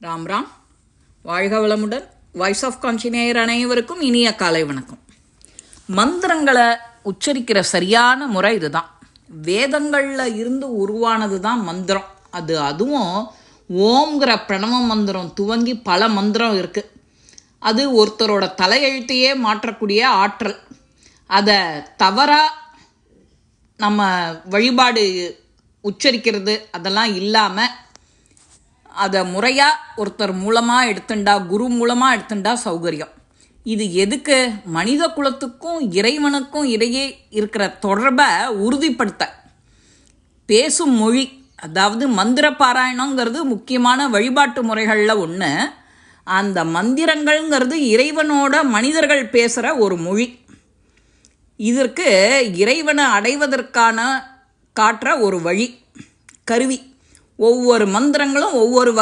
ராம் ராம். வாழ்க வளமுடன். Voice of கான்சினியர் அனைவருக்கும் இனிய காலை வணக்கம். மந்திரங்களை உச்சரிக்கிற சரியான முறை இதுதான். வேதங்களில் இருந்து உருவானது தான் மந்திரம். அதுவும் ஓம்ங்கிற பிரணவ மந்திரம் துவங்கி பல மந்திரம் இருக்குது. அது ஒருத்தரோட தலையெழுத்தையே மாற்றக்கூடிய ஆற்றல். அதை தவறாக நம்ம வழிபாடு உச்சரிக்கிறது அதெல்லாம் இல்லாமல் அதை முறையாக ஒருத்தர் மூலமாக எடுத்துண்டா, குரு மூலமாக எடுத்துண்டா சௌகரியம். இது எதுக்கு? மனித குலத்துக்கும் இறைவனுக்கும் இடையே இருக்கிற தொடர்பை உறுதிப்படுத்த. பேசும் மொழி, அதாவது மந்திர பாராயணங்கிறது முக்கியமான வழிபாட்டு முறைகளில் ஒன்று. அந்த மந்திரங்கள்ங்கிறது இறைவனோட மனிதர்கள் பேசுகிற ஒரு மொழி. இதற்கு இறைவனை அடைவதற்கான காட்டுற ஒரு வழி, கருவி. ஒவ்வொரு மந்திரங்களும் ஒவ்வொரு வகை